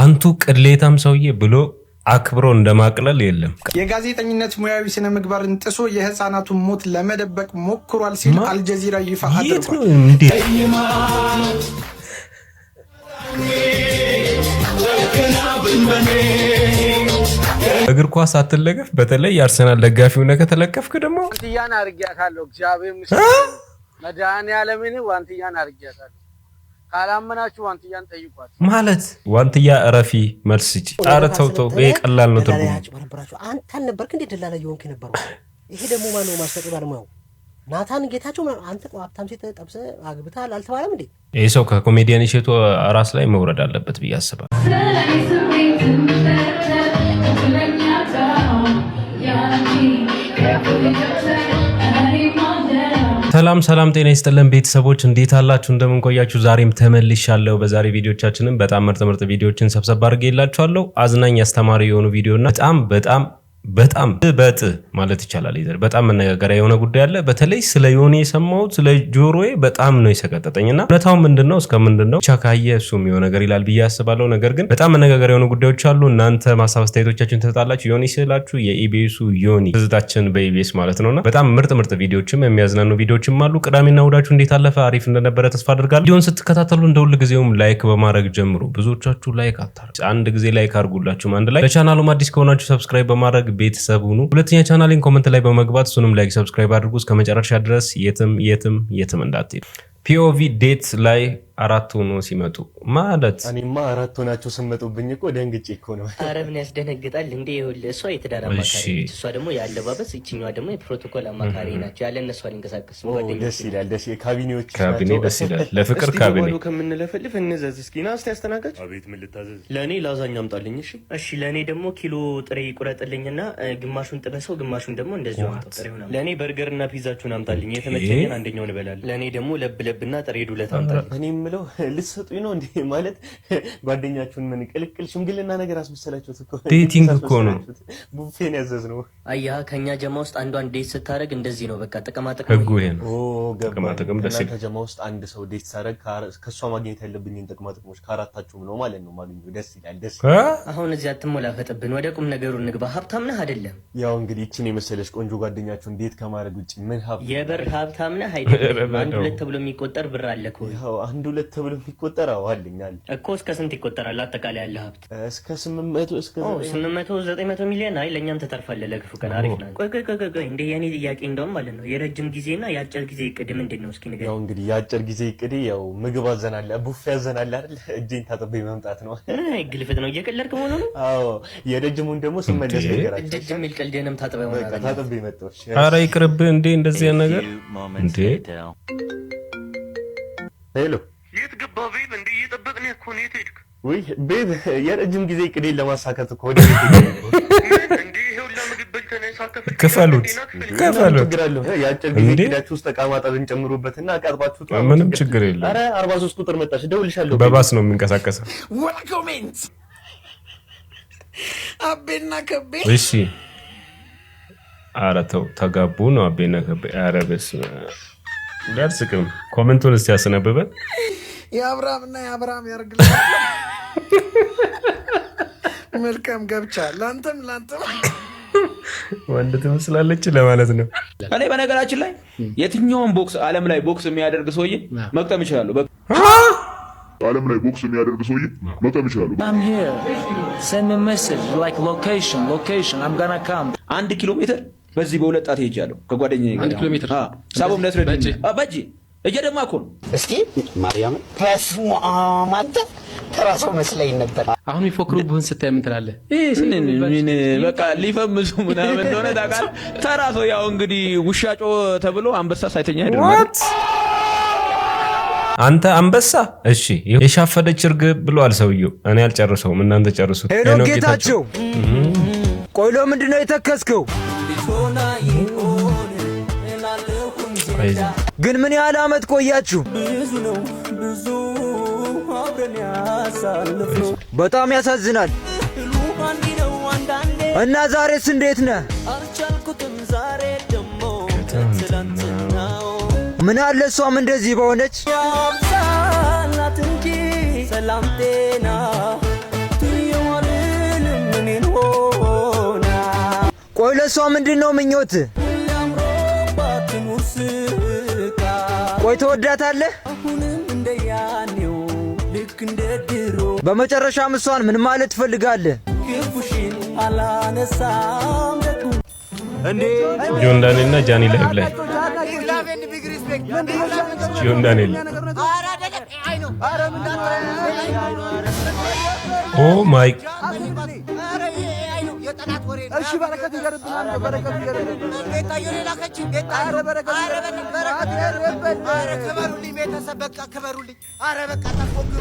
አንቱ ቅሌታም ሰውዬ ብሎ አክብሮ እንደማቅለል የለም። የጋዜጠኝነት ሙያዊ ስነ ምግባርን ጥሶ የህፃናቱን ሞት ለመደበቅ ሞክሯል ሲል አልጀዚራ ይፋ አድርጓል። እግር ኳስ አትለገፍ። በተለይ የአርሰናል ደጋፊ ሆነ ከተለከፍክ ደግሞ ዋንትያን አርጊያታለሁ። እግዚአብሔር ምስክሬ መድኃኒዓለምን ዋንትያን አርጊያታለሁ። ካላመናችሁ ዋንትያን ጠይቋት። ማለት ዋንትያ እረፊ መልስ እጪ ጣረተው ተው። ይሄ ቀላል ነው ትርጉሙ። አንተ ነበርክ እንዴ ደላላ የሆንክ ነበርኩ። ይሄ ደግሞ ማነው ማስተቀበል ባለሙያው ናታን ጌታቸው። አንተ ሀብታም ሴት ጠብሰ አግብታል አልተባለም እንዴ? ይሄ ሰው ከኮሜዲያን እሸቱ ራስ ላይ መውረድ አለበት ብዬ አስባለሁ። ሰላም ጤና ይስጥልን ቤተሰቦች፣ እንዴት አላችሁ? እንደምን ቆያችሁ? ዛሬም ተመልሻለሁ። በዛሬ ቪዲዮቻችንን በጣም ምርጥ ቪዲዮችን ሰብሰብ አድርጌላችኋለሁ። አዝናኝ አስተማሪ የሆኑ ቪዲዮና በጣም ማለት ይቻላል በጣም መነጋገሪያ የሆነ ጉዳይ አለ። በተለይ ስለ ዮኒ የሰማሁት ስለ ጆሮዬ በጣም ነው የሰቀጠጠኝና እውነታው ምንድነው እስከምንድነው ቻካየ እሱም የሆነ ነገር ይላል ብዬ አስባለሁ። ነገር ግን በጣም መነጋገሪያ የሆኑ ጉዳዮች አሉ። እናንተ ማሳብ አስተያየቶቻችሁን ትሰጣላችሁ። ዮኒ ስላችሁ የኢቢኤሱ ዮኒ ትዝታችን በኢቢኤስ ማለት ነውና በጣም ምርጥ ቪዲዮችም የሚያዝናኑ ቪዲዮችም አሉ። ቅዳሜና እሁዳችሁ እንዴት አለፈ? አሪፍ እንደነበረ ተስፋ አድርጋለሁ። ቪዲዮን ስትከታተሉ እንደ ሁሉ ጊዜውም ላይክ በማድረግ ጀምሩ። ብዙዎቻችሁ ላይክ አታርጉ። አንድ ጊዜ ላይክ አድርጉላችሁ። አንድ ላይ ለቻናሉም አዲስ ከሆናችሁ ሰብስክራይብ በማድረግ ቤተሰብ ሁኑ። ሁለተኛ ቻናሌን ኮሜንት ላይ በመግባት እሱንም ላይክ ሰብስክራይብ አድርጉ። እስከ መጨረሻ ድረስ የትም እንዳትሄዱ። ፒኦቪ ዴት ላይ አራት ሆኖ ሲመጡ ማለት እኔማ አራት ሆናችሁ ስመጡብኝ እኮ ደንግጬ እኮ ነው። ኧረ ምን ያስደነግጣል እንዴ? ይኸውልህ እሷ የትዳር አማካሪ ነች፣ እሷ ደግሞ የአለባበስ፣ እቺኛዋ ደግሞ የፕሮቶኮል አማካሪ ናቸው። ያለ እነሱ አልንቀሳቀስ ደስ ይላል። ካቢኔዎች ደስ ይላል። ለፍቅር ካቢኔ ከምንለፈልፍ እንዘዝ እስኪ ና እስቲ አስተናጋጅ። አቤት ምን ልታዘዝ? ለእኔ ላዛኛ አምጣልኝ። እሺ ለእኔ ደግሞ ኪሎ ጥሬ ቁረጥልኝና ግማሹን ጥበሰው ግማሹን ደግሞ እንደዚሁ አምጣው። ጥሬ ሆነ። ለእኔ በርገርና ፒዛችሁን አምጣልኝ። የተመቸኝን አንደኛውን እበላለሁ። ለእኔ ደግሞ ለብለብና ጥሬ ዱለት አምጣልኝ። ምለው ልትሰጡኝ ነው እንዴ? ማለት ጓደኛችሁን ምን ቅልቅል ሽምግልና ነገር አስመሰላችሁት እኮ። ዴቲንግ እኮ ነው፣ ቡፌን ያዘዝ ነው። አያ ከኛ ጀማ ውስጥ አንዷን ዴት ስታረግ እንደዚህ ነው በቃ። ጥቅማጥቅም ህጉ ይሄ ነው። ጥቅማጥቅም ደስ ይላል። ከጀማ ውስጥ አንድ ሰው ዴት ሳረግ ከሷ ማግኘት ያለብኝን ጥቅማጥቅሞች ከአራታችሁም ነው ማለት ነው ማግኘው። ደስ ይላል። አሁን እዚህ አትሞላፈጥብን፣ ወደ ቁም ነገሩ እንግባ። ሀብታም ነህ አይደለም? ያው እንግዲህ እቺን የመሰለሽ ቆንጆ ጓደኛችሁን ዴት ከማድረግ ውጪ ምን የብር ሀብታም ነህ አይደለም? አንድ ሁለት ተብሎ የሚቆጠር ብር አለ እኮ። ያው አንድ ሁለት ተብሎ የሚቆጠር አዋልኛል እኮ። እስከ ስንት ይቆጠራል አጠቃላይ ያለ ሀብት? እስከ 800 ሚሊዮን። አይ ለኛም ተተርፋለህ ለክፉ ቀን። አሪፍ ነው። ቆይ እንደ የኔ ጥያቄ እንደውም ማለት ነው የረጅም ጊዜና የአጭር ጊዜ እቅድ ምንድን ነው? እስኪ ንገረኝ። ያው እንግዲህ የአጭር ጊዜ እቅድ ያው ምግብ አዘናለ ቡፌ አዘናለ አይደል? እጄን ታጥቤ መምጣት ነው። ግልፍት ነው፣ እየቀለድክ መሆኑ ነው። አዎ የረጅሙን ደግሞ ስመለስ ነገራችሁ እጅ የሚል ቀልድንም ታጥቤ መጣሁ። ኧረ ይቅርብህ እንዴ እንደዚህ ነገር እንዴ። ሄሎ የት ገባ ቤብ? እንዴ እየጠበቅን እኮ ነው። የት ሄድክ? ወይ ቤብ የረጅም ጊዜ እቅዴን ለማሳካት እኮ ወደ ቤት እንዴ ይሄው ለምግብ በልተህ ነው ሳከፍል ክፈሉት። ግራለሁ የአጭር ጊዜ እቅዳችሁ ውስጥ ዕቃ ማጠብን ጨምሩበትና አቃጥባችሁት ምንም ችግር የለም። አረ 43 ቁጥር መጣሽ፣ እደውልልሻለሁ። በባስ ነው የምንቀሳቀሰው። ኮሜንት አቤና ከቤ እሺ። ኧረ ተው ተጋቡ ነው አቤና ከቤ። ኧረ በስመ አብ ዳርስቅም። ኮሜንቱን እስቲ ያስነብበን። የአብርሃምና የአብርሃም ያርግልህ። መልካም ገብቻ ላንተም ወንድ ትመስላለች ለማለት ነው። እኔ በነገራችን ላይ የትኛውን ቦክስ ዓለም ላይ ቦክስ የሚያደርግ ሰውዬ መቅጠም ይችላል። ዓለም ላይ ቦክስ የሚያደርግ ሰውዬ መቅጠም ይችላል። I'm here. Send me message like location. I'm gonna come. 1 ኪሎ ሜትር በዚህ በሁለት ጣት ሄጃለሁ ከጓደኛዬ ጋር 1 ኪሎ ሜትር ሳቦም ነስረድ በጂ እየደማ እኮ ነው። እስኪ ማርያም ተስሙ አንተ ተራሶ መስለኝ ነበር። አሁን ይፎክሩብህን ስታይ ምን ትላለህ? ምን በቃ ሊፈምሱ ምናምን እንደሆነ ታውቃለህ። ተራሶ ያው እንግዲህ ውሻጮ ተብሎ አንበሳ ሳይተኛ አይደለም። አንተ አንበሳ እሺ፣ የሻፈደች እርግብ ብሏል ሰውየው። እኔ አልጨርሰውም፣ እናንተ ጨርሱት። ሄሎ ጌታቸው፣ ቆይ ለምንድነው የተከስከው? ግን ምን ያህል አመት ቆያችሁ? ብዙ አብረን ያሳለፍነው። በጣም ያሳዝናል። እና ዛሬስ እንዴት ነህ? አልቻልኩትም ዛሬ ደሞ ትላንትናው ምን አለ እሷም እንደዚህ በሆነች ያብዛላት እንጂ ሰላም ጤና ለእሷ ምንድነው ምኞት? ቆይ ትወዳታለህ? በመጨረሻም እሷን ምን ማለት ትፈልጋለህ? ጆን ዳንኤል እና ጃኒ ላይቭ ላይ ጆን ዳንኤል ኦ ማይ እሺ በረከት ይገርብናል በረከት ይገርብናል ቤታዮ ሌላ ከቺ ቤታዮ በረከት ከበሩልኝ ቤተሰብ በቃ ከበሩልኝ አረ በቃ ተፎክሩ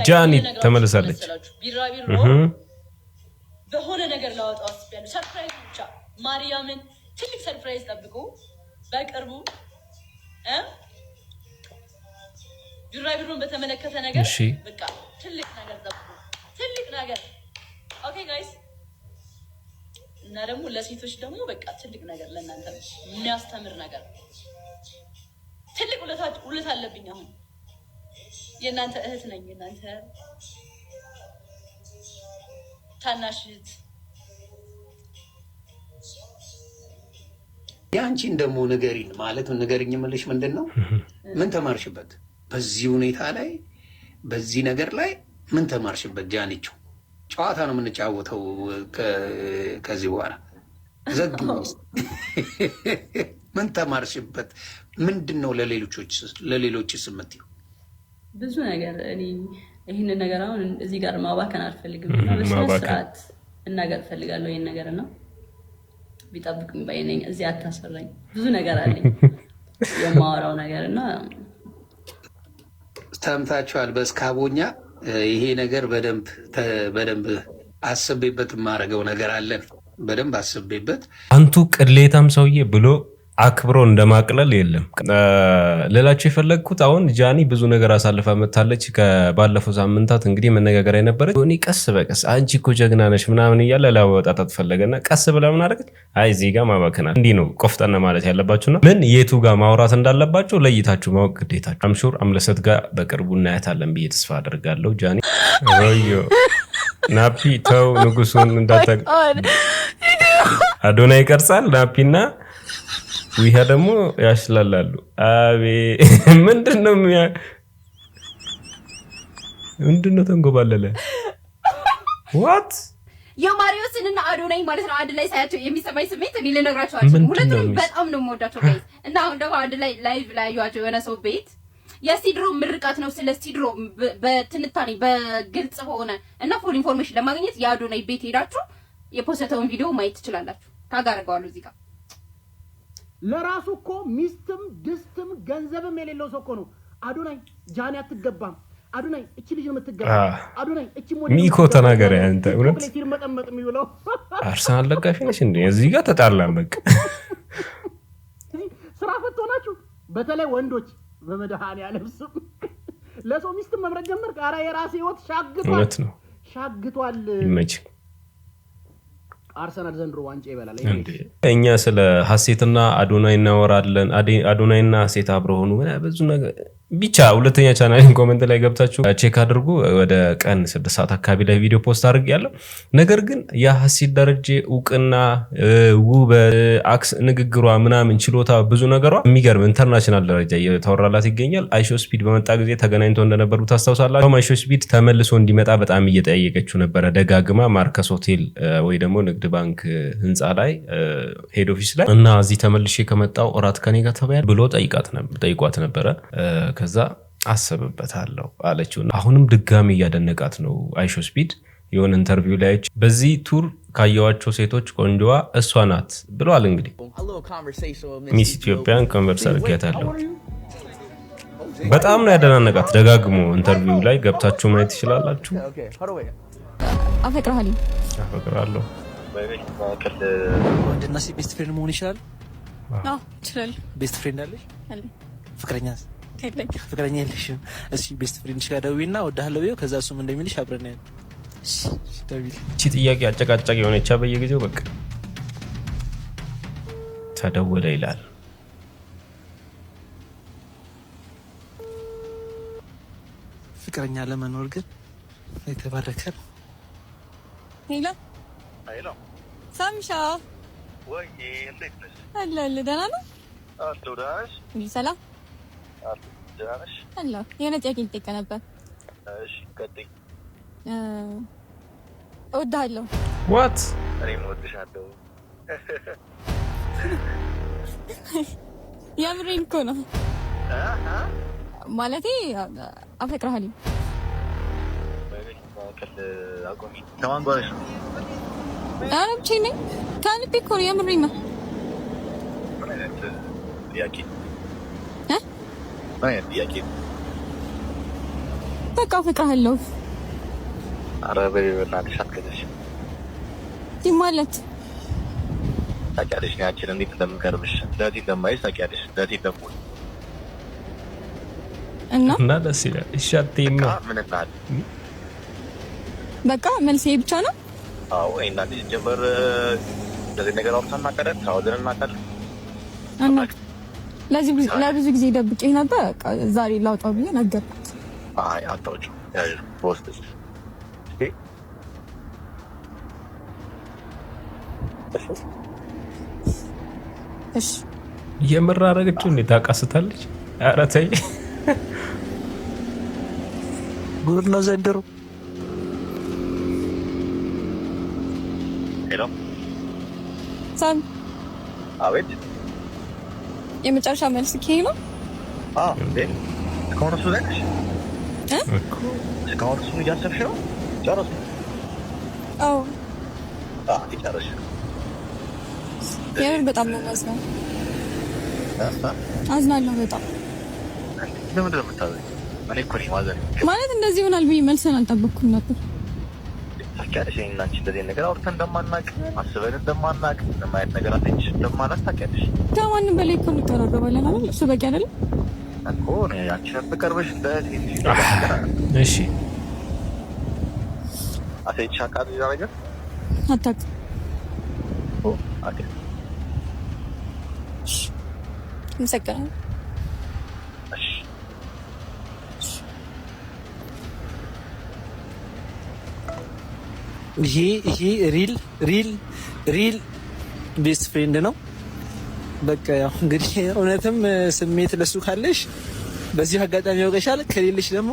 ጃኒ ተመለሳለች በሆነ ነገር ላወጣው አስቤያለሁ ሰርፕራይዝ ብቻ ማርያምን ትልቅ ሰርፕራይዝ ጠብቁ በቅርቡ ቢራቢሮን በተመለከተ ነገር በቃ ትልቅ ነገር ጠብቁ ትልቅ ነገር ኦኬ ጋይስ እና ደግሞ ለሴቶች ደግሞ በቃ ትልቅ ነገር ለእናንተ የሚያስተምር ነገር ትልቅ ውለታ አለብኝ አሁን የእናንተ እህት ነኝ የእናንተ ታናሽ እህት ያንቺን ደግሞ ንገሪን ማለት ንገሪኝ የምልሽ ምንድነው ምን ተማርሽበት በዚህ ሁኔታ ላይ በዚህ ነገር ላይ ምን ተማርሽበት ጃኒቹ ጨዋታ ነው የምንጫወተው ከዚህ በኋላ ዘግቡ ምን ተማርሽበት ምንድነው ለሌሎች ስምት ብዙ ነገር እኔ ይሄን ነገር አሁን እዚህ ጋር ማባከን አልፈልግም እና በስርዓት እናገር ፈልጋለሁ ይሄን ነገር ነው ቢጠብቁኝ ባይነኝ እዚህ አታሰራኝ ብዙ ነገር አለኝ የማወራው ነገርና ተምታችኋል በስካቦኛ ይሄ ነገር በደንብ አስቤበት ማረገው ነገር አለን በደንብ አስቤበት አንቱ ቅሌታም ሰውዬ ብሎ አክብሮ እንደማቅለል የለም ለላችሁ የፈለግኩት አሁን ጃኒ ብዙ ነገር አሳልፋ መጣለች ከባለፈው ሳምንታት እንግዲህ መነጋገር የነበረች ሆኒ ቀስ በቀስ አንቺ እኮ ጀግና ነሽ ምናምን እያለ ላወጣጣት ፈለገና ቀስ ብላ ምን አደረገች አይ እዚህ ጋር ማባከናል እንዲህ ነው ቆፍጠና ማለት ያለባችሁና ምን የቱ ጋር ማውራት እንዳለባችሁ ለይታችሁ ማወቅ ግዴታችሁ አምሹር አምለሰት ጋር በቅርቡ እናያታለን ብዬ ተስፋ አደርጋለሁ ጃኒ ወዮ ናፒ ተው ንጉሱን እንዳታቅ አዶናይ ይቀርጻል ናፒና ይሄ ደግሞ ያሽላላሉ አቤ ምንድነው ተንጎባለለ ዋት የማሪዮስን እና አዶናይ ማለት ነው አንድ ላይ ሳያቸው የሚሰማኝ ስሜት እኔ ልነግራችሁ አልችልም ሁለቱም በጣም ነው የምወዳቸው ጋይስ እና አሁን ደግሞ አንድ ላይ ላይቭ ላይ ያዩዋቸው የሆነ ሰው ቤት የሲድሮ ምርቃት ነው ስለ ሲድሮ በትንታኔ በግልጽ ሆነ እና ፉል ኢንፎርሜሽን ለማግኘት የአዶናይ ቤት ሄዳችሁ የፖስተውን ቪዲዮ ማየት ትችላላችሁ ታጋርጋዋለሁ እዚህ ጋር ለራሱ እኮ ሚስትም ድስትም ገንዘብም የሌለው ሰው እኮ ነው አዶናይ ጃኒ አትገባም አዶናይ እቺ ልጅ ነው የምትገባ አዶናይ እቺ ሞዴል ሚኮ ተናገረ አንተ እውነት ፕሌቲር መቀመጥ የሚውለው አርሰናል ለጋፊ ነሽ እንዴ እዚህ ጋር ተጣላን በቃ ስራ ፈቶ ናችሁ በተለይ ወንዶች በመድኃኒዓለም ስም ለሰው ሚስት መምረጥ ጀመር ቃራ የራሴ ህይወት ሻግቷል ይመች አርሰናል ዘንድሮ ዋንጫ ይበላል እኛ ስለ ሐሴትና አዶናይ እናወራለን አዶናይና ሐሴት አብረው ሆኑ ብዙ ነገር ብቻ ሁለተኛ ቻናሌን ኮሜንት ላይ ገብታችሁ ቼክ አድርጉ ወደ ቀን 6 ሰዓት አካባቢ ላይ ቪዲዮ ፖስት አድርጌያለሁ ነገር ግን ያ ሐሴት ደረጀ ዕውቅና ውበት አክስ ንግግሯ ምናምን ችሎታ ብዙ ነገሯ የሚገርም ኢንተርናሽናል ደረጃ እየተወራላት ይገኛል አይሾ ስፒድ በመጣ ጊዜ ተገናኝተው እንደነበሩ ታስታውሳላችሁ አይሾ ስፒድ ተመልሶ እንዲመጣ በጣም እየጠየቀችው ነበረ ደጋግማ ማርከስ ሆቴል ወይ ደግሞ ንግድ ባንክ ህንጻ ላይ ሄድ ኦፊስ ላይ እና እዚህ ተመልሼ ከመጣው ኦራት ከኔ ጋር ተባያል ብሎ ጠይቋት ነበረ ከዛ አሰበበታለሁ አለችው አሁንም ድጋሚ ያደነቃት ነው አይሾ ስፒድ የሆነ ኢንተርቪው ላይ በዚህ ቱር ካየዋቸው ሴቶች ቆንጆዋ እሷ ናት ብሏል እንግዲህ ሚስ ኢትዮጵያን ኮንቨርስ አድርጌያታለሁ በጣም ነው ያደናነቃት ደጋግሞ ኢንተርቪው ላይ ገብታችሁ ማየት ትችላላችሁ አፈቅራለሁ ወንድና ሴት ቤስት ፍሬንድ መሆን ይችላል አዎ ይችላል ቤስት ፍሬንድ አለሽ ፍቅረኛስ ፍቅረኛ የለሽም እሺ ቤስት ፍሬንድሽ ጋር ደውይና እወድሃለሁ በይው ከዛ እሱም እንደሚልሽ አብረን ያለን እሺ ደውይልኝ እቺ ጥያቄ አጨቃጫቂ የሆነች በየጊዜው በቃ ተደወለ ይላል ፍቅረኛ ለመኖር ግን የተባረከ ሄሎ ሳምሻ ወይ እንዴት ነሽ? አለ ደህና ነው? አሎ ደህና ነሽ? ሰላም አሎ ደህና ነሽ? አሎ የሆነ ጥያቄ ልጠይቅ ነበር። እሺ ቀጥይ። እወድሃለሁ። ዋት? እኔም እወድሻለሁ። የምሬን እኮ ነው። ማለቴ አፈቅርሃለሁ። አቆሚ ከማን ጋር ነሽ? ኧረ ብቻዬን ነኝ። ከልቤ እኮ ነው። የምሬን ነው። ምን አይነት ጥያቄ? ምን አይነት ጥያቄ? በቃ አፈቅርሃለሁ። ኧረ በእናትሽ አትከለሽ። ይህ ማለት ታውቂያለሽ ያችን እንዴት እንደምቀርብሽ ለቲ እንደማይሽ ታውቂያለሽ። ለቲ እንደምወድ እና ደስ ይላል። እሻቴማ ምን እናት በቃ መልሴ ብቻ ነው። አዎ እናትሽ ጀመር እንደዚህ ነገር አውርተን እናቀደን ታውዘን እናቀደን እና ለብዙ ጊዜ ደብቄ ነበር። ዛሬ ላውጣው ብዬ ነገርኩት። አይ አታውጭው ያዥ ፖስት እሺ የምራረገችው እንዴት ታቃስታለች? ኧረ ተይ ጉድ ነው ዘንድሮ። ሄሎ ሳም አቤት። የመጨረሻ መልስ ከሄ ነው? አዎ እንዴ እስካሁን እሱ ላይ ነሽ? እስካሁን እሱ እያሰብሽ ነው? ጨረሱ? አዎ ጨረሽ? የምር በጣም ነው የማዝነው። አዝናለሁ በጣም። ለምንድን ነው የምታዝነው? እኔ እኮ ነኝ ማዘን ማለት እንደዚህ ይሆናል ብዬ መልሰን አልጠበቅኩም ነበር። ታውቂያለሽ እኔና አንቺ እንደዚህ ነገር አውርተን እንደማናውቅ አስበን እንደማናውቅ ምንም አይነት ነገር አለች እንደማናውቅ ታውቂያለሽ። ከማንም በላይ እኮ እንቀራረባለን አይደል? እሱ በቂ አይደለም እኮ እኔ አንቺን ብቀርብሽ እንደ እሺ አሰይቻ ቃል ይዛረጋ አታውቅም። ኦኬ እንሰቀናለን። ይሄ ሪል ቤስት ፍሬንድ ነው። በቃ ያው እንግዲህ እውነትም ስሜት ለሱ ካለሽ በዚህ አጋጣሚ ያውቀሻል፣ ከሌለሽ ደግሞ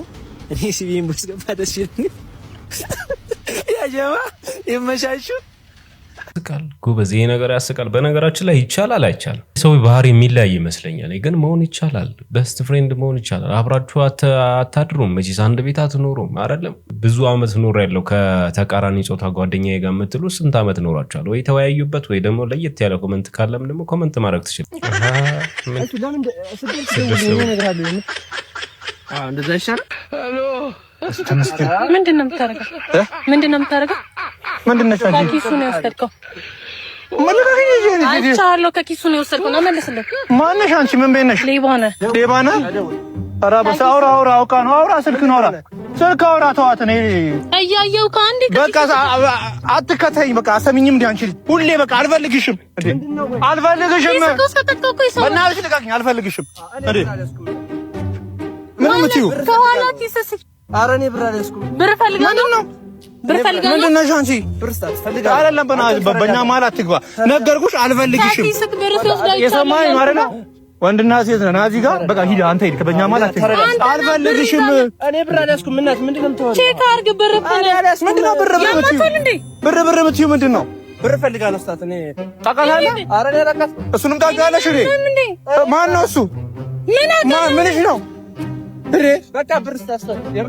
እኔ ሲቪን ብስገባ ደስ ይለኛል። ያጀማ ይመሻሹ። ያስቃል ጎበዝ፣ ይሄ ነገር ያስቃል። በነገራችን ላይ ይቻላል አይቻልም ሰው ባህሪ የሚለያይ ይመስለኛል። ግን መሆን ይቻላል። በስት ፍሬንድ መሆን ይቻላል። አብራችሁ አታድሩም መቼስ አንድ ቤት አትኖሩም አይደለም። ብዙ አመት ኖር ያለው ከተቃራኒ ጾታ ጓደኛዬ ጋር የምትሉ ስንት አመት ኖራችኋል? ወይ ተወያዩበት ወይ ደግሞ ለየት ያለ ኮመንት ካለም ደግሞ ኮመንት ማድረግ ትችላል። እንደዛ ይሻላል። ምንድን ነው የምታደርገው? ምንድን ነው የምታደርገው? ከኪሱ ነው የወሰድከው? አይቻለሁ። ከኪሱ ነው የወሰድከው። ነው መልስልህ። ማነሽ አንቺ? ምን ቤት ነሽ? ሌባ ነህ። ሌባ ነህ? ኧረ በስ አውራ አውቃ ነው። አውራ ስልክህን አውራ ተዋት። እኔ እያየሁ ከአንዴ በቃ አትከተይኝ። በቃ አሰሚኝም እንዴ አንቺ? ሁሌ በቃ አልፈልግሽም እንዴ አልፈልግሽም። በእናትሽ ልቀቂኝ። አልፈልግሽም እንዴ ምን ምትዩ? ከኋላ ኪስስ? ኧረ እኔ ብር አልያዝኩም። ብር ፈልጋለሁ ነው ብር ፈልጋለሁ። ምንድን ነሽ አንቺ? ብር ፈልጋለሁ አይደለም። በእኛ መሀል አትግባ። ነገርኩሽ፣ አልፈልግሽም። የሰማኸኝ ነው አይደለ? ወንድና ሴት ነን እዚህ ጋር። በቃ ሂድ አንተ ሂድ። በእኛ መሀል አትግባ። አልፈልግሽም። እኔ ብር አልያዝኩም። እናት ምንድን ነው የምትሆነው? ቼክ አድርግ። ብር ፈልጋለሁ። ምንድን ነው ብር የምትይው? ብር የምትይው ምንድን ነው? ብር ፈልጋለሁ። ስታት እኔ ታውቃለህ? ኧረ እኔ ረቃት። እሱንም ታውቃለሽ እንዴ? ማን ነው እሱ? ምንሽ ነው? ብር በቃ ብር ስታስተው ብር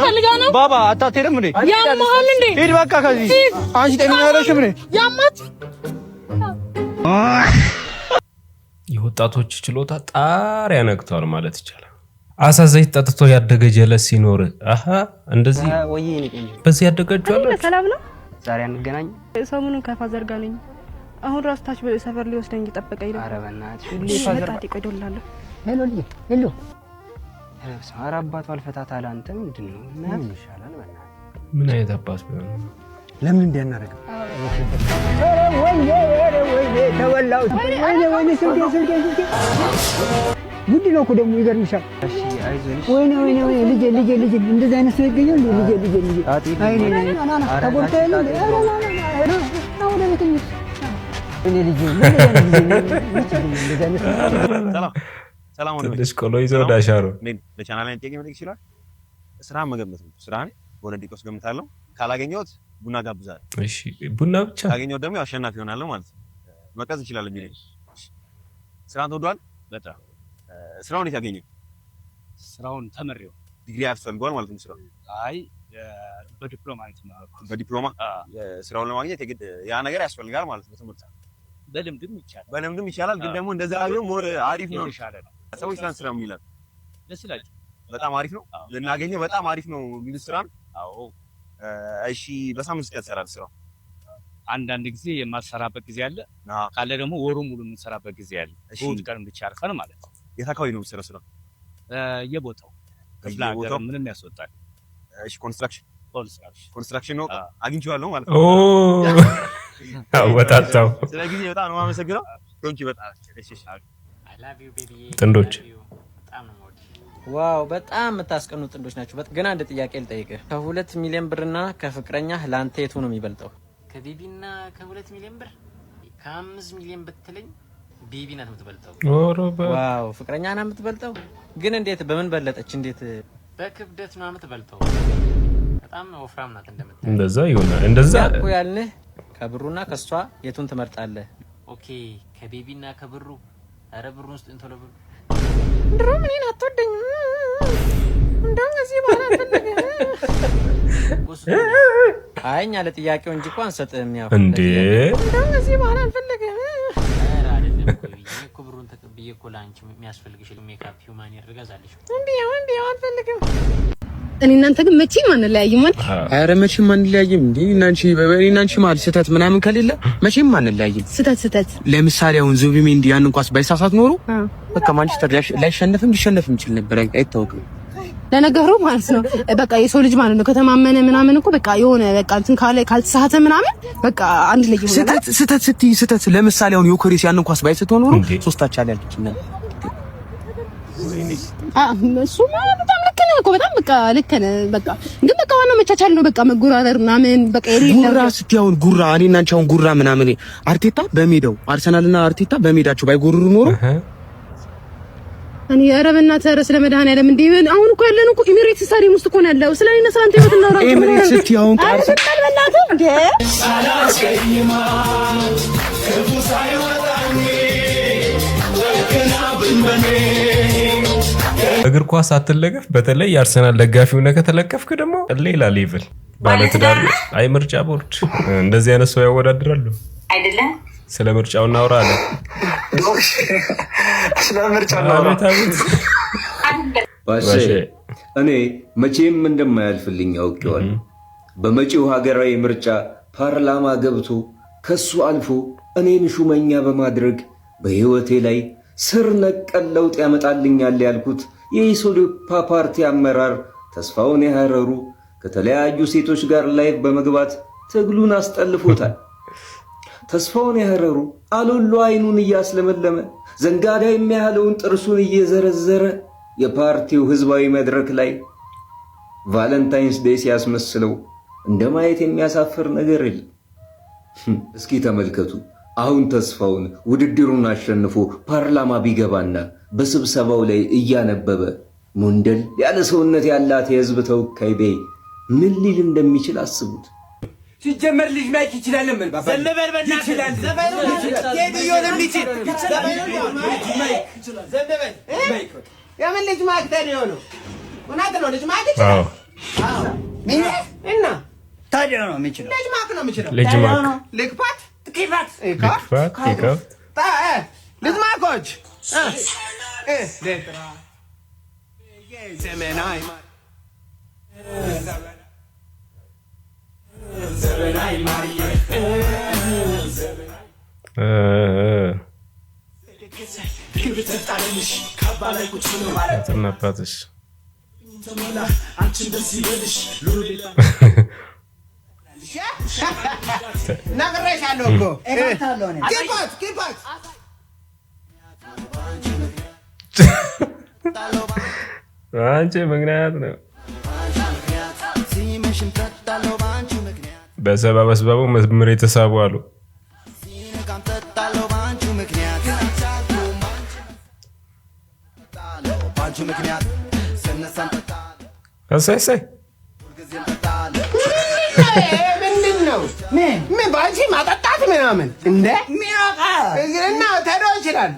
ፈልጋ ነው። ባባ አታቴርም እንዴ? ያማል እንዴ? ሂድ በቃ ከዚህ። አንቺ ጤነኛ አይደለሽም እንዴ? ያማት የወጣቶች ችሎታ ጣሪያ ነክቷል ማለት ይቻላል። አሳ ዘይት ጠጥቶ ያደገ ጀለስ ሲኖር እንደዚህ በዚህ ያደገችው አለ። ሰላም ነው። ዛሬ አንገናኝ። ሰሞኑን ከፋዘር ጋር ነኝ። አሁን ራስ ታች ሰፈር ሊወስደኝ እየጠበቀኝ ነው። ኧረ በእናትሽ ሁሌ ፋዘር ጋር ይቆይልላለሁ። ሄሎ ኧረ አባቱ አልፈታት አለ። አንተ ምንድን ነው? ምን ይሻላል? በእናትህ ምን አይነት አባት ቢሆን ለምን እንዲያናረግ? ተወላው ምንድን ነው እኮ ደግሞ ይገርምሻል። እሺ አይዞሽ። ወይኔ ልጄ እንደዚህ አይነት ሰው ይገኛል። ልጄ አይኔ ተጎድተህ ነው እኔ ልጅ ሰላም ትንሽ ቆሎ ይዘው ዳሻሩ ለቻናል ላይ ጥያቄ መጠየቅ ይችላል። ስራ መገመት ነው። ስራን በሆነ ደቂቃ ውስጥ ገምታለሁ። ካላገኘሁት ቡና ጋብዛለሁ። እሺ ቡና ብቻ። ካገኘሁት ደግሞ አሸናፊ ሆናለሁ ማለት ነው። መቀዝ ይችላል እንዴ? ስራን ተወዷል በጣም። ስራውን እንዴት ያገኘው? ስራውን ተመሪው ዲግሪ ያስፈልገዋል ማለት ነው። ስራው አይ በዲፕሎማ ነው። በዲፕሎማ ስራውን ለማግኘት የግድ ያ ነገር ያስፈልጋል ማለት ነው። ትምህርት በልምድም ይቻላል፣ ግን ደግሞ እንደዛ ነው ሞር አሪፍ ነው። ሰዎች ስራን ስራ የሚላል ደስ ይላል። በጣም አሪፍ ነው ልናገኘው፣ በጣም አሪፍ ነው የሚል ስራን። አዎ እሺ። በሳምንት ስንት ትሰራለህ ስራው? አንዳንድ ጊዜ የማሰራበት ጊዜ አለ፣ ካለ ደግሞ ወሩ ሙሉ የምንሰራበት ጊዜ አለ። እሁድ ቀን ብቻ አርፈን ማለት ነው። የት አካባቢ ነው የምትሰራው ስራው? የቦታው ክፍለ ሀገር ምንም ያስወጣል። እሺ። ኮንስትራክሽን ነው አግኝቼዋለሁ ማለት ነው። ኦ አወጣጣው። ስለዚህ በጣም ነው የማመሰግነው። ቶንኪ በጣም እሺ። ጥንዶች ዋው በጣም የምታስቀኑ ጥንዶች ናቸው። ግን አንድ ጥያቄ ልጠይቅህ። ከ2 ሚሊዮን ብርና ከፍቅረኛህ ለአንተ የቱ ነው የሚበልጠው? ከቤቢና ከ2 ሚሊዮን ብር ከ5 ሚሊዮን ብትለኝ ቤቢ ናት የምትበልጠው። ዋው ፍቅረኛ ናት የምትበልጠው? ግን እንዴት? በምን በለጠች? እንዴት? በክብደት ነው የምትበልጠው። በጣም ወፍራም ናት እንደምታይ። እንደዛ ይሆናል። እንደዛ እኮ ያልንህ ከብሩና ከሷ የቱን ትመርጣለህ? ኦኬ ከቤቢና ከብሩ። አረ ብሩን ውስጥ እንቶሎ ብሩ እንደውም እኔን አትወደኝም። እንደውም እዚህ በኋላ አልፈልግም። አይ እኛ ለጥያቄው እንጂ እኮ አንሰጥህም። ያው እንዴ እንደውም እዚህ በኋላ አልፈልግም። አረ አይደለም እኮ ብሩን ተቀብዬ እኮ ለአንቺ የሚያስፈልግሽ ሜካፕ ሂውማን ያደርጋዛለሽ። እንዴ አልፈልግም። እኔ እናንተ ግን መቼም አንለያይም ማለት? ኧረ መቼም አንለያይም። እንዴ እናንቺ ማለት ስህተት ምናምን ከሌለ መቼም አንለያይም። ስህተት ለምሳሌ አሁን ዙቢሜንዲ ያንን ኳስ ባይሳሳት ኖሮ በቃ ማንቸስተር ሊሸነፍም ይችል ነበር፣ አይታወቅም። ለነገሩ ማለት ነው በቃ የሰው ልጅ ማለት ነው ከተማመነ ምናምን እኮ በቃ የሆነ በቃ እንትን ካልተሳሳተ ምናምን በቃ አንድ ላይ ይሆናል። ስህተት ለምሳሌ አሁን ዮኬሬስ ያንን ኳስ ባይስት ኖሮ ሶስታችን ላይ ያለች ነበር። እሱማ በጣም ልክ ነህ እኮ በጣም በቃ ልክ ነህ። በቃ ግን በቃ ዋናው መቻቻል ነው። በቃ መጎራረር ምናምን በቃ ጉራ ስትይ አሁን ጉራ እኔና አንቺ አሁን ጉራ ምናምን አርቴታ በሜዳው አርሰናልና አርቴታ በሜዳቸው ባይጎርሩ ኖሮ እኔ ኧረ በእናትህ ኧረ ስለ መድኃኒዓለም እንዴ አሁን እኮ ያለነው እኮ ኤሚሬትስ ስታዲየም ውስጥ እኮ ነው ያለው። ስለ እኔና ስለ አንተ ህይወት እናውራ። ኤሚሬትስ ስትይ አሁን ቃርስ በእናትህ እንዴ ሳላስቀይማ ክፉ ሳይወጣኝ ከናብንበኔ እግር ኳስ አትለገፍ። በተለይ የአርሰናል ደጋፊ ሆነ ከተለከፍክ ደግሞ ሌላ ሌቭል ባለትዳር። አይ ምርጫ ቦርድ እንደዚህ አይነት ሰው ያወዳድራሉ አይደለም። ስለ ምርጫው እናውራ አለ። ስለ ምርጫው እናውራ ባሼ እኔ መቼም እንደማያልፍልኝ አውቄዋለሁ። በመጪው ሀገራዊ ምርጫ ፓርላማ ገብቶ ከሱ አልፎ እኔን ሹመኛ በማድረግ በህይወቴ ላይ ስር ነቀል ለውጥ ያመጣልኛል ያልኩት የኢሶዶፓ ፓርቲ አመራር ተስፋውን ያህረሩ ከተለያዩ ሴቶች ጋር ላይቭ በመግባት ትግሉን አስጠልፎታል። ተስፋውን ያህረሩ አሎሎ አይኑን እያስለመለመ ዘንጋዳ የሚያህለውን ጥርሱን እየዘረዘረ የፓርቲው ህዝባዊ መድረክ ላይ ቫለንታይንስ ዴይ ሲያስመስለው እንደማየት የሚያሳፍር ነገር የለም። እስኪ ተመልከቱ። አሁን ተስፋውን ውድድሩን አሸንፎ ፓርላማ ቢገባና በስብሰባው ላይ እያነበበ ሞንደል ያለ ሰውነት ያላት የህዝብ ተወካይ ቤይ ምን ሊል እንደሚችል አስቡት። ሲጀመር ልጅ ማይክ ይችላል ምን ባባ ዘነበል በእናትህ ይችላል የቢዮንም ይችላል ዘነበል የምን ልጅ ማይክ ታዲያ ነው ወናት ነው ልጅ ማይክ ይችላል። አዎ እና ታዲያ ነው የሚችለው ልጅ ማይክ ነው የሚችለው ልጅ ማይክ ልክፓት ኪፋት ኪፋት ልጅ ማይኮች ለትራ የዘመናይ አባትሽ ነግሬሻለሁ እኮ ኪፓት ኪፓት አንቺ ምክንያት ነው በሰባ በስባቡ መዝሙር የተሳቡ አሉ። ምክንያት ስነሳን እሰይ ምንድን ነው ምን ባንቺ ማጠጣት ምናምን እንደ እና ታዲያ ይችላል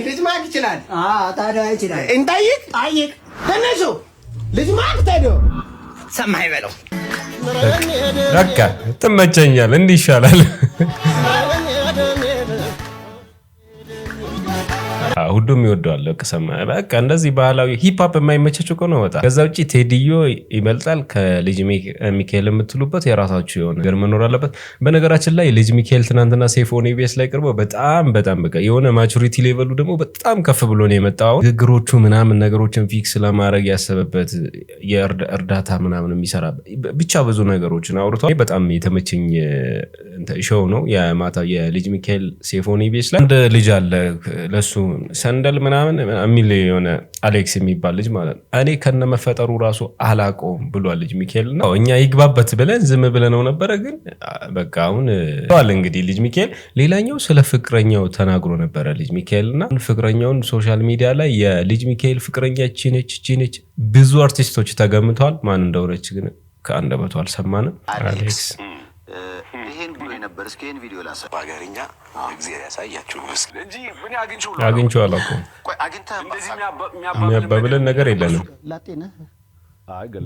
ልጅ ማክ ይችላል ታዲያ ይችላል እንጠይቅ ጠይቅ ተነሱ ልጅ ማክ ታዲያ ሰማይ በለው በቃ ትመቸኛል እንዲህ ይሻላል ሁሉም ይወደዋል ከሰማ በቃ እንደዚህ ባህላዊ ሂፕ ሆፕ የማይመቸቸው እኮ ነው ወጣ ከዛ ውጪ ቴዲዮ ይበልጣል ከልጅ ሚካኤል የምትሉበት የራሳችሁ የሆነ ነገር መኖር አለበት በነገራችን ላይ ልጅ ሚካኤል ትናንትና ሴፎን ኢቢኤስ ላይ ቀርቦ በጣም በቃ የሆነ ማቹሪቲ ሌቨሉ ደግሞ በጣም ከፍ ብሎ ነው የመጣው ንግግሮቹ ምናምን ነገሮችን ፊክስ ለማድረግ ያሰበበት የእርዳታ ምናምን የሚሰራ ብቻ ብዙ ነገሮችን አውርቷል በጣም የተመቸኝ ሾው ነው የማታ የልጅ ሚካኤል ሴፎን ኢቢኤስ ላይ አንድ ልጅ አለ ለሱ ሰንደል ምናምን የሚል የሆነ አሌክስ የሚባል ልጅ ማለት ነው እኔ ከነመፈጠሩ ራሱ አላቆም ብሏል ልጅ ሚካኤል ነው እኛ ይግባበት ብለን ዝም ብለነው ነበር ግን በቃ አሁን ዋል እንግዲህ ልጅ ሚካኤል ሌላኛው ስለ ፍቅረኛው ተናግሮ ነበር ልጅ ሚካኤልና ፍቅረኛውን ሶሻል ሚዲያ ላይ የልጅ ሚካኤል ፍቅረኛ ቺነች ብዙ አርቲስቶች ተገምተዋል ማን እንደሆነች ግን ከአንደበቱ አልሰማንም አሌክስ ይሄን ብሎ ነበር እስኪን ቪዲዮ ላሰ ባገርኛ እግዚአብሔር ያሳያችሁ እንጂ ምን አግኝቼው አላውቅም ቆይ አግኝታ እንደዚህ የሚያባብለን ነገር የለንም ላጤነ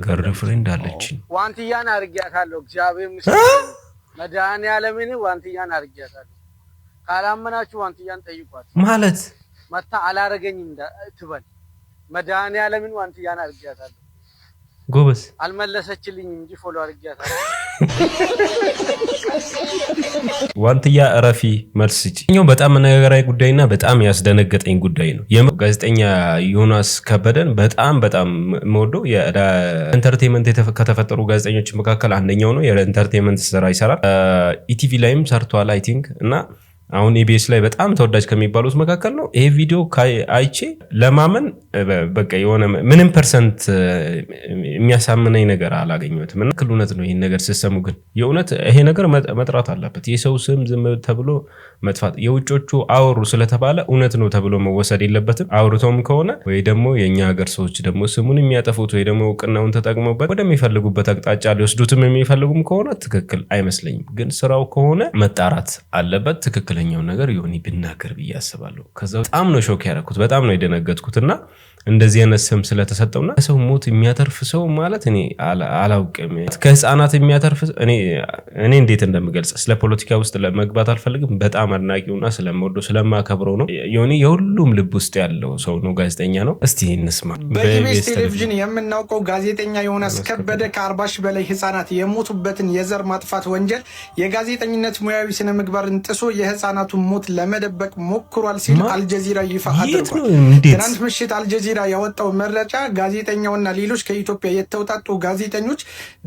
ገር ፍሬንድ አለች ዋንትያን አርጊያታለሁ እግዚአብሔር ምስክር መድኃኒዓለምን ዋንትያን አርጊያታለሁ ካላመናችሁ ዋንትያን ጠይቋት ማለት መታ አላረገኝም ትበል መድኃኒዓለምን ዋንትያን አርጊያታለሁ ጎበስ አልመለሰችልኝም እንጂ ፎሎ አርጊያታለሁ ዋንትያ እረፊ መልስ እኛው በጣም መነጋገራዊ ጉዳይና በጣም ያስደነገጠኝ ጉዳይ ነው የጋዜጠኛ ዮናስ ከበደን በጣም ሞዶ የኢንተርቴይንመንት ከተፈጠሩ ጋዜጠኞች መካከል አንደኛው ነው የኢንተርቴይንመንት ስራ ይሰራል ኢቲቪ ላይም ሰርቷል አይ ቲንክ እና አሁን ኢቢኤስ ላይ በጣም ተወዳጅ ከሚባሉት መካከል ነው ይሄ ቪዲዮ አይቼ ለማመን በቃ የሆነ ምንም ፐርሰንት የሚያሳምነኝ ነገር አላገኘሁትም እና ክሉነት ነው ይሄን ነገር ሲሰሙ ግን የእውነት ይሄ ነገር መጥራት አለበት የሰው ስም ዝም ተብሎ መጥፋት የውጮቹ አወሩ ስለተባለ እውነት ነው ተብሎ መወሰድ የለበትም አውርቶም ከሆነ ወይ ደግሞ የኛ ሀገር ሰዎች ደግሞ ስሙን የሚያጠፉት ወይ ደግሞ እውቅናውን ተጠቅመውበት ወደሚፈልጉበት አቅጣጫ ሊወስዱትም የሚፈልጉም ከሆነ ትክክል አይመስለኝም ግን ስራው ከሆነ መጣራት አለበት ትክክለኛው ነገር ይሆን ይብናገር ብያስባለሁ ከዛ በጣም ነው ሾክ ያደረኩት በጣም ነው የደነገጥኩትና እንደዚህ አይነት ስም ስለተሰጠውና ሰው ሞት የሚያተርፍ ሰው ማለት እኔ አላውቅም ከህፃናት የሚያተርፍ እኔ እንዴት እንደምገልጽ ስለ ፖለቲካ ውስጥ ለመግባት አልፈልግም በጣም አድናቂውና ስለምወደው ስለማከብረው ነው የሆነ የሁሉም ልብ ውስጥ ያለው ሰው ነው ጋዜጠኛ ነው እስቲ እንስማ በኢቢኤስ ቴሌቪዥን የምናውቀው ጋዜጠኛ ዮናስ ከበደ ከ40 ሺህ በላይ ህፃናት የሞቱበትን የዘር ማጥፋት ወንጀል የጋዜጠኝነት ሙያዊ ስነ ምግባርን ጥሶ የህፃናቱን ሞት ለመደበቅ ሞክሯል ሲል አልጀዚራ ይፋ አድርጓል ትናንት ምሽት አልጀዚራ ያወጣው መረጃ ጋዜጠኛውና ሌሎች ከኢትዮጵያ የተውጣጡ ጋዜጠኞች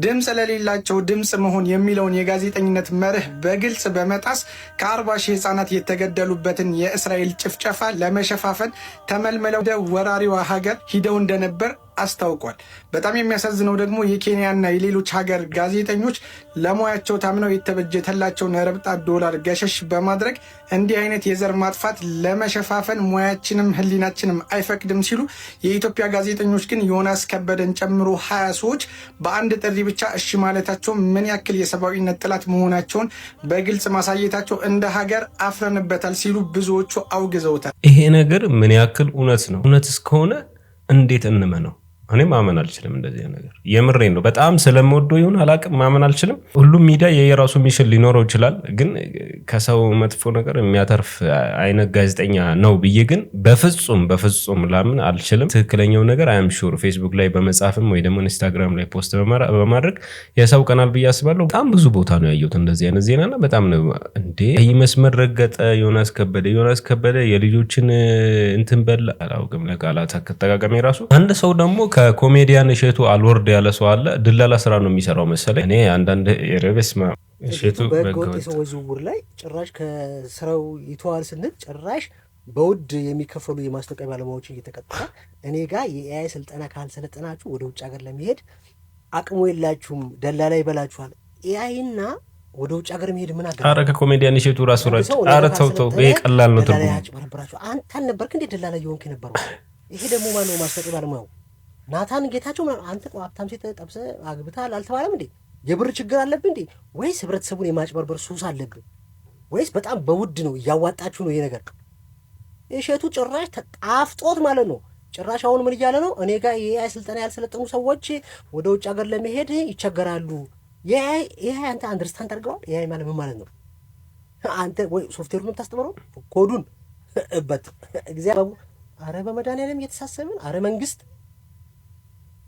ድምጽ ለሌላቸው ድምጽ መሆን የሚለውን የጋዜጠኝነት መርህ በግልጽ በመጣስ ከ40 ሺህ ህፃናት የተገደሉበትን የእስራኤል ጭፍጨፋ ለመሸፋፈን ተመልምለው ወደ ወራሪዋ ሀገር ሂደው እንደነበር አስታውቋል በጣም የሚያሳዝነው ደግሞ የኬንያና የሌሎች ሀገር ጋዜጠኞች ለሙያቸው ታምነው የተበጀተላቸውን ረብጣ ዶላር ገሸሽ በማድረግ እንዲህ አይነት የዘር ማጥፋት ለመሸፋፈን ሙያችንም ህሊናችንም አይፈቅድም ሲሉ የኢትዮጵያ ጋዜጠኞች ግን ዮናስ ከበደን ጨምሮ 20 ሰዎች በአንድ ጥሪ ብቻ እሺ ማለታቸው ምን ያክል የሰብአዊነት ጥላት መሆናቸውን በግልጽ ማሳየታቸው እንደ ሀገር አፍረንበታል ሲሉ ብዙዎቹ አውግዘውታል ይሄ ነገር ምን ያክል እውነት ነው እውነት እስከሆነ እንዴት እንመነው እኔ ማመን አልችልም እንደዚህ ነገር የምሬን ነው በጣም ስለምወደው ይሁን አላቅም ማመን አልችልም ሁሉም ሚዲያ የየራሱ ሚሽን ሊኖረው ይችላል ግን ከሰው መጥፎ ነገር የሚያተርፍ አይነት ጋዜጠኛ ነው ብዬ ግን በፍጹም ላምን አልችልም ትክክለኛው ነገር አይ አም ሹር ፌስቡክ ላይ በመጻፍም ወይ ደግሞ ኢንስታግራም ላይ ፖስት በማድረግ ያሳውቀናል ብዬ አስባለሁ በጣም ብዙ ቦታ ነው ያየሁት እንደዚህ አይነት ዜናና በጣም ነው እንዴ ይሄ መስመር ረገጠ ዮናስ ከበደ የልጆችን እንትን በል አላውቅም ለቃላት አጠቃቀም ራሱ አንድ ሰው ደግሞ ከኮሜዲያን እሸቱ አልወርድ ያለ ሰው አለ ድላላ ስራ ነው የሚሰራው መሰለኝ እኔ አንዳንድ የረበስማ እሸቱ በህገወጥ የሰዎች ዝውውር ላይ ጭራሽ ከስራው ይተዋል ስንል ጭራሽ በውድ የሚከፈሉ የማስታወቂያ ባለሙያዎችን እየተቀጠረ እኔ ጋር የኤአይ ስልጠና ካልሰለጠናችሁ ወደ ውጭ ሀገር ለመሄድ አቅሙ የላችሁም ደላላ ይበላችኋል ኤአይና ወደ ውጭ ሀገር መሄድ ምን አገር አረ ከኮሜዲያን እሸቱ ራሱ ራጭ አረ ተው ይሄ ቀላል ነው ትርጉም አንተ አልነበርክ እንዴ ደላላ የሆንክ የነበረው ይሄ ደግሞ ማነው ማስታወቂያ ባለሙያው? ናታን ጌታቸው። አንተ ሀብታም ሴት ጠብሰህ አግብተሃል አልተባለም እንዴ? የብር ችግር አለብህ እንዴ? ወይስ ህብረተሰቡን የማጭበርበር ሱስ አለብህ? ወይስ በጣም በውድ ነው እያዋጣችሁ ነው ይሄ ነገር? እሸቱ ጭራሽ ተጣፍጦት ማለት ነው። ጭራሽ አሁን ምን እያለ ነው? እኔ ጋር የኤአይ ስልጠና ያልሰለጠኑ ሰዎች ወደ ውጭ ሀገር ለመሄድ ይቸገራሉ። የኤአይ አንተ አንደርስታንድ አድርገዋል? ኤአይ ማለት ምን ማለት ነው? አንተ ወይ ሶፍትዌሩን የምታስተምረው ኮዱን እበት እግዚአብሔር። አረ በመድኃኒዓለም እየተሳሰብን። አረ መንግስት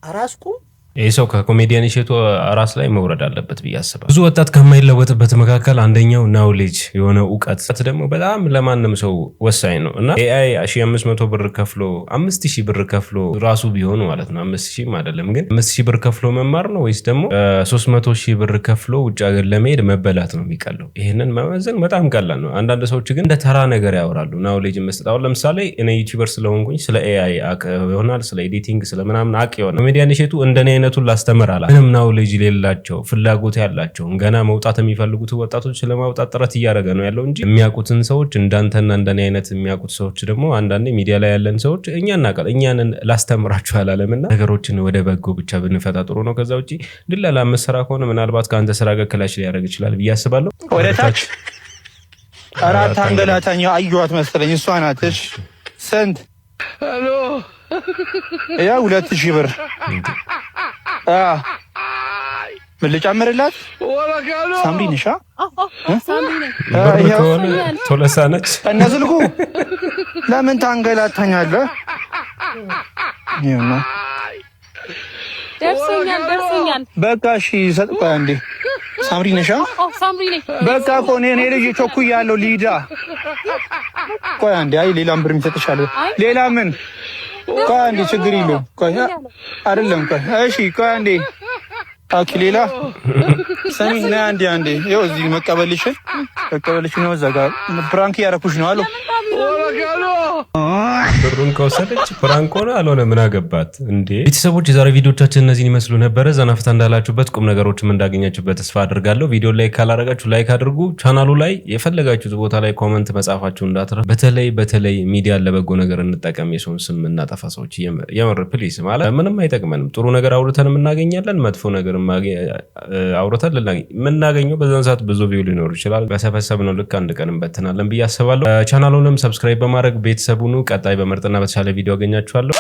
አራስኩም ይህ ሰው ከኮሜዲያን እሸቱ ራስ ላይ መውረድ አለበት ብዬ አስባለሁ። ብዙ ወጣት ከማይለወጥበት መካከል አንደኛው ናውሌጅ የሆነ እውቀት ደግሞ በጣም ለማንም ሰው ወሳኝ ነው እና ኤአይ 1500 ብር ከፍሎ 5000 ብር ከፍሎ ራሱ ቢሆን ማለት ነው 5000 አይደለም ግን 5000 ብር ከፍሎ መማር ነው ወይስ ደግሞ 300,000 ብር ከፍሎ ውጭ ሀገር ለመሄድ መበላት ነው የሚቀለው? ይሄንን መመዘን በጣም ቀላል ነው። አንዳንድ ሰዎች ግን እንደ ተራ ነገር ያወራሉ። ናውሌጅ መስጠት አሁን ለምሳሌ እኔ ዩቲዩበር ስለሆንኩኝ ስለ ኤአይ አቅ ይሆናል ስለ ኤዲቲንግ ስለምናምን አቅ ይሆናል። ኮሜዲያን እሸቱ እንደኔ አይነቱን ላስተምር አላ ምንም ናውሌጅ ሌላቸው ፍላጎት ያላቸው ገና መውጣት የሚፈልጉት ወጣቶች ለማውጣት ጥረት እያደረገ ነው ያለው እንጂ የሚያውቁትን ሰዎች እንዳንተና እንደኔ አይነት የሚያውቁት ሰዎች ደግሞ አንዳንዴ ሚዲያ ላይ ያለን ሰዎች እኛ እናውቃለን እኛን ላስተምራችሁ አላለምና ነገሮችን ወደ በጎ ብቻ ብንፈታ ጥሩ ነው። ከዛ ውጪ ድላላ መስራ ከሆነ ምናልባት ከአንተ ስራ ጋር ክላሽ ሊያደርግ ይችላል ብዬ አስባለሁ። ወደ ታች አራት አንገላታኛ አዩዋት መሰለኝ እሷ ናትሽ። ስንት ሄሎ ያ 2000 ብር ምን ልጨምርላት? ሳምሪ ነሽ? ቶለሳ ነች እነ ስልኩ ለምን ታንገላታኛለህ? ይሁን ደርሶኛል። በቃ እሺ ሰጥቆ አንዴ ሳምሪ ነሽ? ሳምሪ ነኝ። በቃ እኮ እኔ ልጅ ቸኩያለሁ ሊዳ። ቆይ አንዴ አይ ሌላም ብር የሚሰጥሻለሁ። ሌላ ምን? ቆይ አንዴ ችግር የለውም። ቆይ አይደለም ቆይ እሺ ቆይ አንዴ አኪ ሌላ ሰሚ ነይ አንዴ ይኸው እዚህ መቀበልሽ ነው። እዛ ጋር ፕራንክ ያረኩሽ ነው አሉ። ብሩን ከወሰደች ፕራንክ ሆነ አልሆነ ምን አገባት እንዴ? ቤተሰቦች የዛሬ ቪዲዮቻችን እነዚህን ይመስሉ ነበረ። ዘናፍታ እንዳላችሁበት ቁም ነገሮችም እንዳገኛችሁበት ተስፋ አድርጋለሁ። ቪዲዮ ላይ ካላረጋችሁ ላይክ አድርጉ። ቻናሉ ላይ የፈለጋችሁት ቦታ ላይ ኮሜንት መጻፋችሁ እንዳትረሱ። በተለይ ሚዲያ ለበጎ ነገር እንጠቀም። የሰውን ስም እናጠፋ ሰዎች የምር ፕሊስ ማለት ምንም አይጠቅመንም። ጥሩ ነገር አውርተን እናገኛለን፣ መጥፎ ነገር አውርተን የምናገኘው በዛን ሰዓት ብዙ ቪው ሊኖር ይችላል። በሰበሰብነው ልክ አንድ ቀን እንበትናለን ብዬ አስባለሁ። ቻናሉንም ሰብስክራይብ በማድረግ ቤተሰቡን ቀጣይ በምርጥና በተሻለ ቪዲዮ አገኛችኋለሁ።